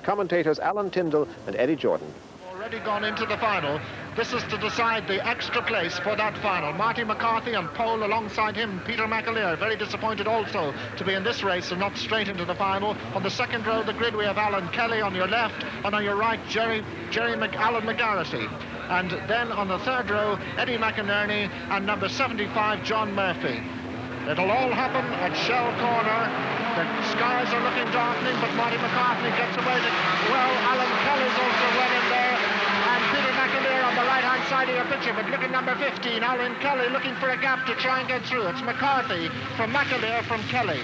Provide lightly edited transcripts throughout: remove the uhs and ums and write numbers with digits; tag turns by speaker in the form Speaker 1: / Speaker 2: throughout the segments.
Speaker 1: Commentators Alan Tyndall and Eddie Jordan.
Speaker 2: Already gone into the final. This is to decide the extra place for that final. Marty McCarthy on pole, alongside him Peter McAleer, very disappointed also to be in this race and not straight into the final. On the second row of the grid we have Alan Kelly on your left, and on your right Alan McGarrity. And then on the third row Eddie McInerney and number 75 John Murphy. It'll all happen at Shell Corner. The skies are looking darkening, but Marty McCarthy gets away. Well, Alan Kelly's also well in there. And Peter McAleer on the right-hand side of your picture, but look at number 15, Alan Kelly, looking for a gap to try and get through. It's McCarthy from McAleer from Kelly.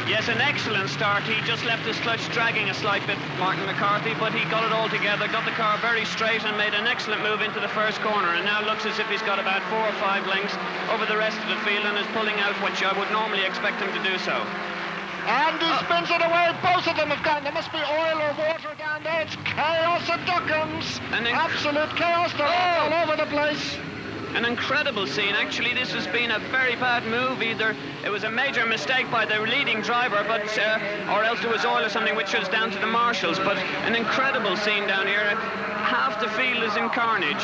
Speaker 3: Yes, an excellent start. He just left his clutch dragging a slight bit, Martin McCarthy, but he got it all together, got the car very straight and made an excellent move into the first corner, and now looks as if he's got about 4 or 5 lengths over the rest of the field and is pulling out, which I would normally expect him to do so.
Speaker 2: And he spins it away. Both of them have gone. There must be oil or water down there. It's chaos at Duckham's. Absolute chaos. They're all over the place.
Speaker 3: An incredible scene. Actually, this has been a very bad move. Either it was a major mistake by the leading driver, but or else there was oil or something, which was down to the marshals. But an incredible scene down here. Half the field is in carnage.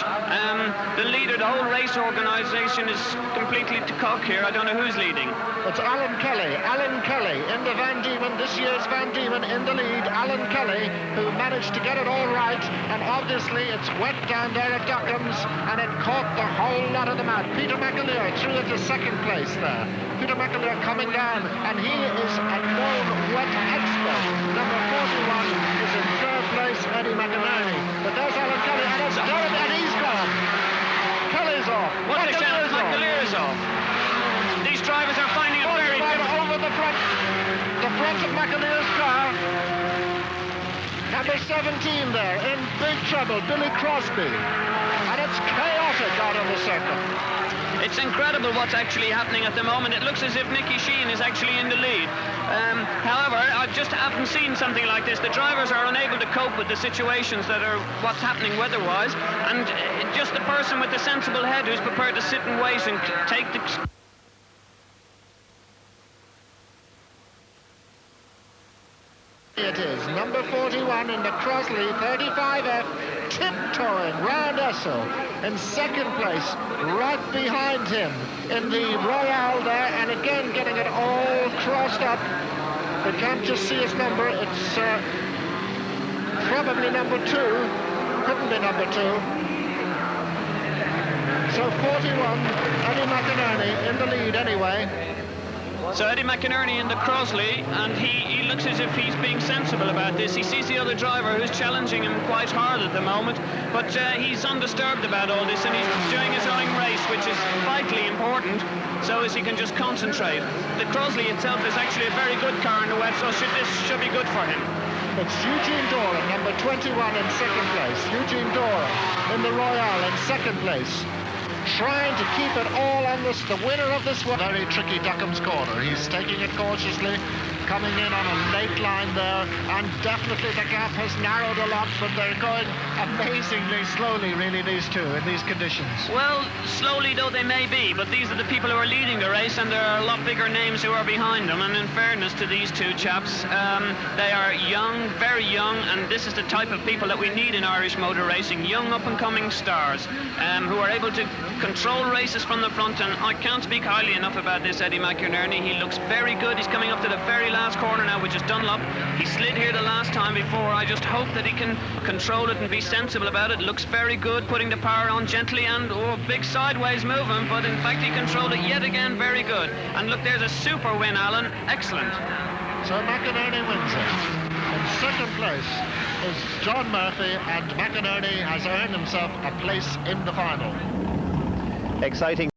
Speaker 3: The leader, the whole race organisation is completely to cock here. I don't know who's leading.
Speaker 2: It's Alan Kelly. Alan Kelly in the Van Diemen, this year's Van Diemen in the lead. Alan Kelly, who managed to get it all right. And obviously it's wet down there at Duckham's, and it caught the whole lot of them out. Peter McAleer through into second place there. Peter McAleer coming down, and he is a known wet expert. Number 41 is in third place, Eddie McInerney. But there's Alan Kelly, and it's Derek, and he's gone. Kelly's off.
Speaker 3: What a chance, McAleer's off. These drivers are finding it very difficult.
Speaker 2: Over the front of McAleer's car. Number 17 there, in big trouble, Billy Crosby. And it's chaotic out on the circuit.
Speaker 3: It's incredible what's actually happening at the moment. It looks as if Nicky Sheehan is actually in the lead. However, I just haven't seen something like this. The drivers are unable to cope with the situations that are what's happening weather-wise, and just the person with the sensible head who's prepared to sit and wait and take the...
Speaker 2: It is number 41 in the Crosley 35F, tiptoeing round Esso in second place, right behind him in the Royale there, and again getting it all crossed up. We can't just see his number. It's probably number 2. Couldn't be number 2. So 41, Eddie McInerney in the lead anyway.
Speaker 3: So Eddie McInerney in the Crosley, and he looks as if he's being sensible about this. He sees the other driver who's challenging him quite hard at the moment, but he's undisturbed about all this, and he's doing his own race, which is vitally important, so as he can just concentrate. The Crosley itself is actually a very good car in the wet, so this should be good for him.
Speaker 2: It's Eugene Doran, number 21 in second place. Eugene Doran in the Royale in second place, trying to keep it all on this, the winner of this one. Very tricky Duckham's corner. He's taking it cautiously, coming in on a late line there, and definitely the gap has narrowed a lot, but they're going amazingly slowly, really, these two, in these conditions.
Speaker 3: Well, slowly though they may be, but these are the people who are leading the race, and there are a lot bigger names who are behind them, and in fairness to these two chaps, they are young, very young, and this is the type of people that we need in Irish motor racing, young up-and-coming stars, who are able to control races from the front, and I can't speak highly enough about this Eddie McInerney. He looks very good. He's coming up to the very last corner now, which is Dunlop. He slid here the last time before. I just hope that he can control it and be sensible about it. Looks very good, putting the power on gently, and big sideways movement, but in fact he controlled it yet again very good. And look, there's a super win, Alan. Excellent.
Speaker 2: So McInerney wins it. In second place is John Murphy, and McInerney has earned himself a place in the final.
Speaker 1: Exciting